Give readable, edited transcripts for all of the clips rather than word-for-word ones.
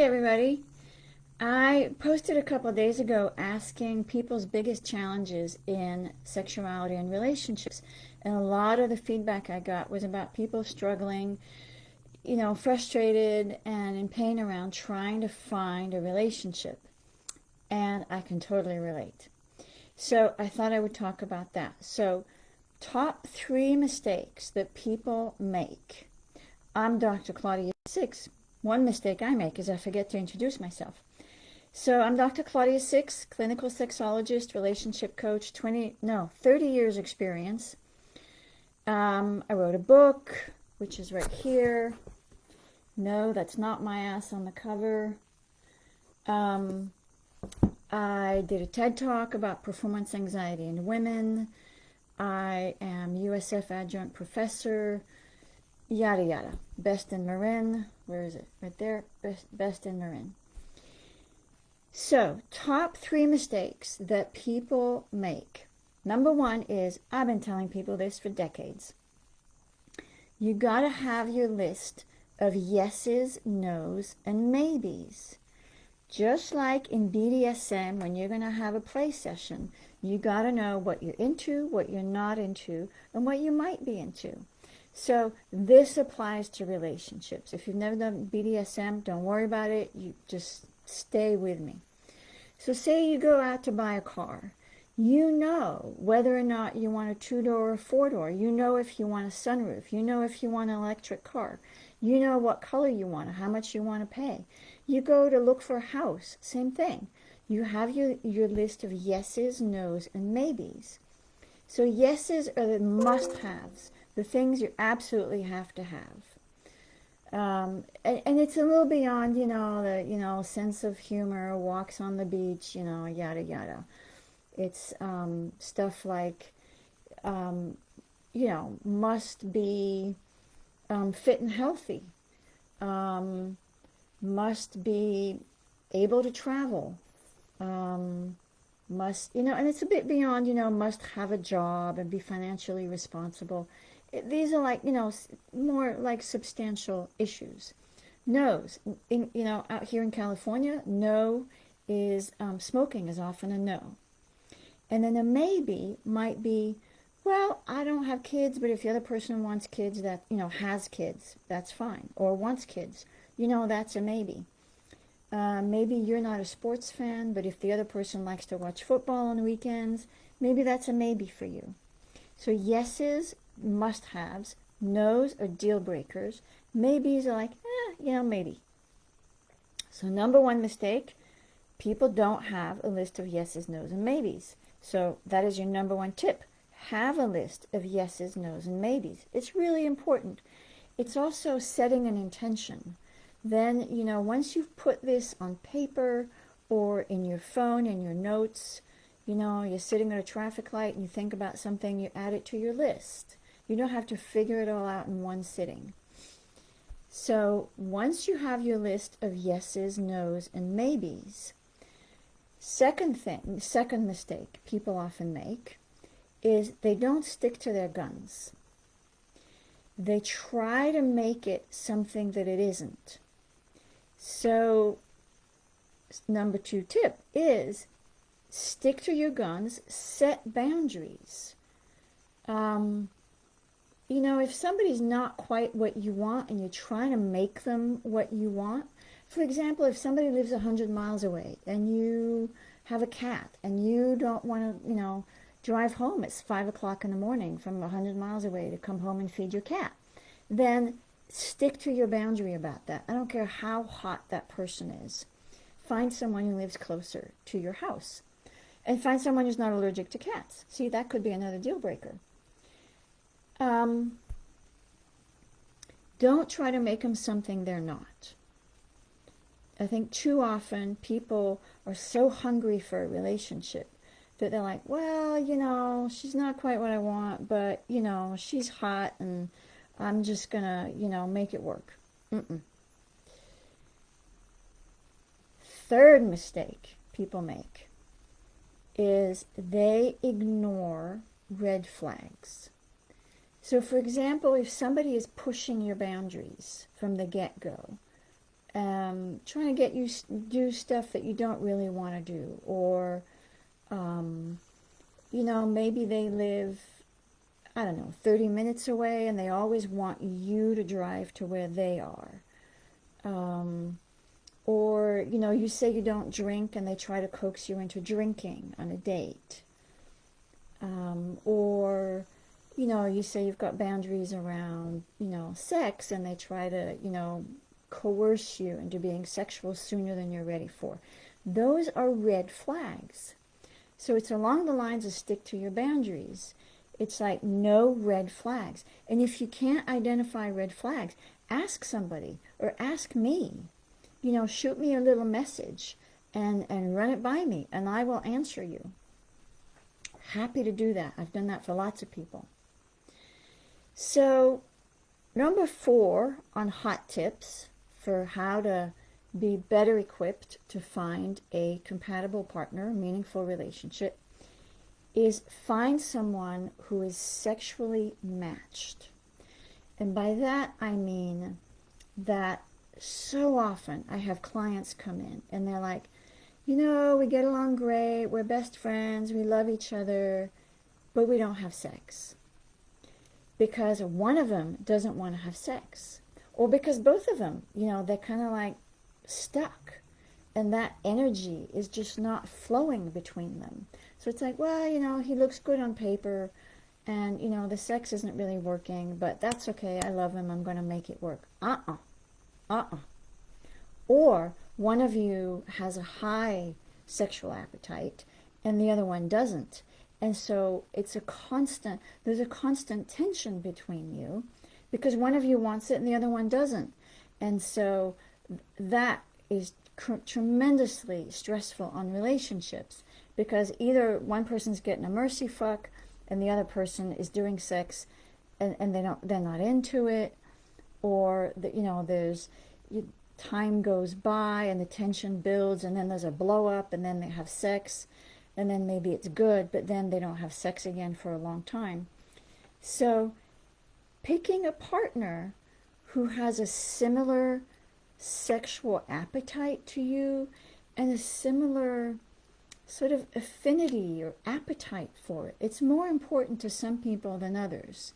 everybody. I posted a couple of days ago asking people's biggest challenges in sexuality and relationships. And a lot of the feedback I got was about people struggling, frustrated and in pain around trying to find a relationship. And I can totally relate. So I thought I would talk about that. So, top 3 mistakes that people make. I'm Dr. Claudia Six. One mistake I make is I forget to introduce myself. So I'm Dr. Claudia Six, clinical sexologist, relationship coach, 30 years experience. I wrote a book, which is right here. No, that's not my ass on the cover. I did a TED Talk about performance anxiety in women. I am USF adjunct professor, yada yada. Best in Marin. Where is it? Right there. Best in Marin. So, top 3 mistakes that people make. Number 1 is, I've been telling people this for decades. You got to have your list of yeses, nos, and maybes. Just like in BDSM, when you're going to have a play session, you got to know what you're into, what you're not into, and what you might be into. So this applies to relationships. If you've never done BDSM, don't worry about it. You just stay with me. So say you go out to buy a car. You know whether or not you want a 2-door or a 4-door. You know if you want a sunroof. You know if you want an electric car. You know what color you want, how much you want to pay. You go to look for a house, same thing. You have your list of yeses, nos, and maybes. So yeses are the must-haves, the things you absolutely have to have. And it's a little beyond, the sense of humor, walks on the beach, yada yada. It's stuff like, must be fit and healthy, must be able to travel, must, and it's a bit beyond, must have a job and be financially responsible. These are like, more like substantial issues. No's, out here in California, no is, smoking is often a no. And then a maybe might be, well, I don't have kids, but if the other person wants kids, that, has kids, that's fine. Or wants kids, that's a maybe. Maybe you're not a sports fan, but if the other person likes to watch football on the weekends, maybe that's a maybe for you. So yeses, must-haves, nos are deal breakers, maybes are like, maybe. So number 1 mistake, people don't have a list of yeses, nos, and maybes. So that is your number 1 tip. Have a list of yeses, nos, and maybes. It's really important. It's also setting an intention. Then, once you've put this on paper or in your phone, in your notes, you're sitting at a traffic light and you think about something, you add it to your list. You don't have to figure it all out in one sitting. So once you have your list of yeses, nos, and maybes, second mistake people often make is they don't stick to their guns. They try to make it something that it isn't. So number 2 tip is stick to your guns, set boundaries. If somebody's not quite what you want and you're trying to make them what you want, for example, if somebody lives 100 miles away and you have a cat and you don't want to, drive home at 5 o'clock in the morning from 100 miles away to come home and feed your cat, then stick to your boundary about that. I don't care how hot that person is. Find someone who lives closer to your house. And find someone who's not allergic to cats. See, that could be another deal breaker. Don't try to make them something they're not. I think too often people are so hungry for a relationship that they're like, well, she's not quite what I want, but, she's hot and I'm just gonna, make it work. Third mistake people make is they ignore red flags. So for example, if somebody is pushing your boundaries from the get-go, trying to get you do stuff that you don't really want to do, or maybe they live, I don't know, 30 minutes away, and they always want you to drive to where they are. Or you say you don't drink, and they try to coax you into drinking on a date. Or you say you've got boundaries around, sex, and they try to, coerce you into being sexual sooner than you're ready for. Those are red flags. So it's along the lines of stick to your boundaries. It's like no red flags. And if you can't identify red flags, ask somebody or ask me. Shoot me a little message and run it by me, and I will answer you. Happy to do that. I've done that for lots of people. So, number 4 on hot tips for how to be better equipped to find a compatible partner, a meaningful relationship, is find someone who is sexually matched. And by that I mean that so often I have clients come in and they're like, we get along great, we're best friends, we love each other, but we don't have sex. Because one of them doesn't want to have sex. Or because both of them, they're kind of like stuck. And that energy is just not flowing between them. So it's like, well, he looks good on paper, and, the sex isn't really working, but that's okay, I love him, I'm going to make it work. Or one of you has a high sexual appetite and the other one doesn't. And so there's a constant tension between you because one of you wants it and the other one doesn't. And so that is tremendously stressful on relationships, because either one person's getting a mercy fuck and the other person is doing sex and they're not into it, or there's time goes by and the tension builds, and then there's a blow up, and then they have sex, and then maybe it's good, but then they don't have sex again for a long time. So picking a partner who has a similar sexual appetite to you and a similar sort of affinity or appetite for it. It's more important to some people than others.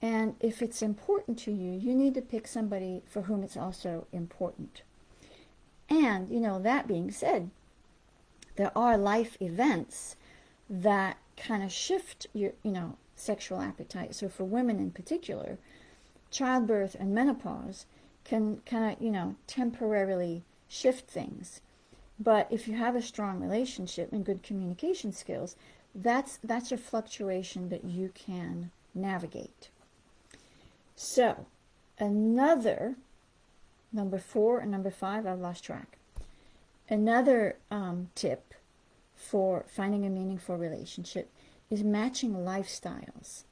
And if it's important to you, you need to pick somebody for whom it's also important. And, that being said, there are life events that kind of shift your, sexual appetite. So for women in particular, childbirth and menopause can kind of, temporarily shift things. But if you have a strong relationship and good communication skills, that's a fluctuation that you can navigate. So, another, number 4 and number 5, I've lost track. Another tip for finding a meaningful relationship is matching lifestyles.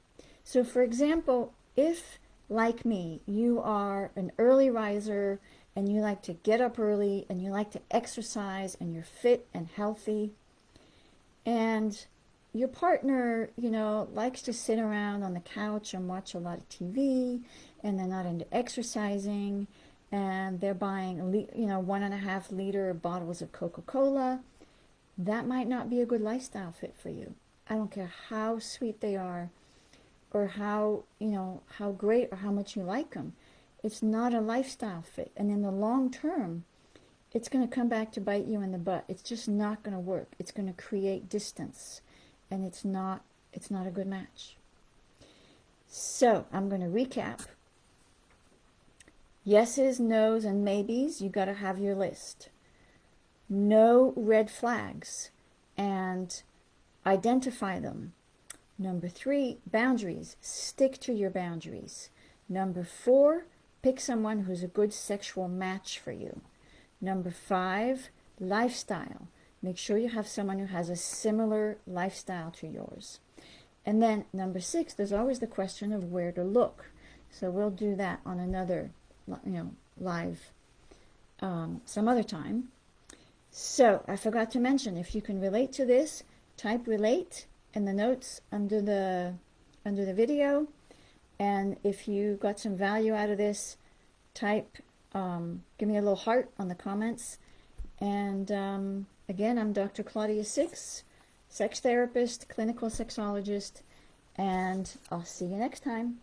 So, for example, if, like me, you are an early riser and you like to get up early and you like to exercise and you're fit and healthy, and your partner, likes to sit around on the couch and watch a lot of TV, and they're not into exercising, and they're buying, 1.5 liter bottles of Coca-Cola, that might not be a good lifestyle fit for you. I don't care how sweet they are, or how great or how much you like them. It's not a lifestyle fit. And in the long term, it's going to come back to bite you in the butt. It's just not going to work. It's going to create distance. And it's not a good match. So I'm going to recap. Yeses, nos, and maybes, you got to have your list. No red flags, and identify them. Number 3, boundaries. Stick to your boundaries. Number 4, pick someone who's a good sexual match for you. Number 5, lifestyle. Make sure you have someone who has a similar lifestyle to yours. And then number 6, there's always the question of where to look. So we'll do that on another, live some other time. So I forgot to mention, if you can relate to this, type relate in the notes under the video. And if you got some value out of this, type give me a little heart on the comments. And again, I'm Dr. Claudia Six, sex therapist, clinical sexologist, and I'll see you next time.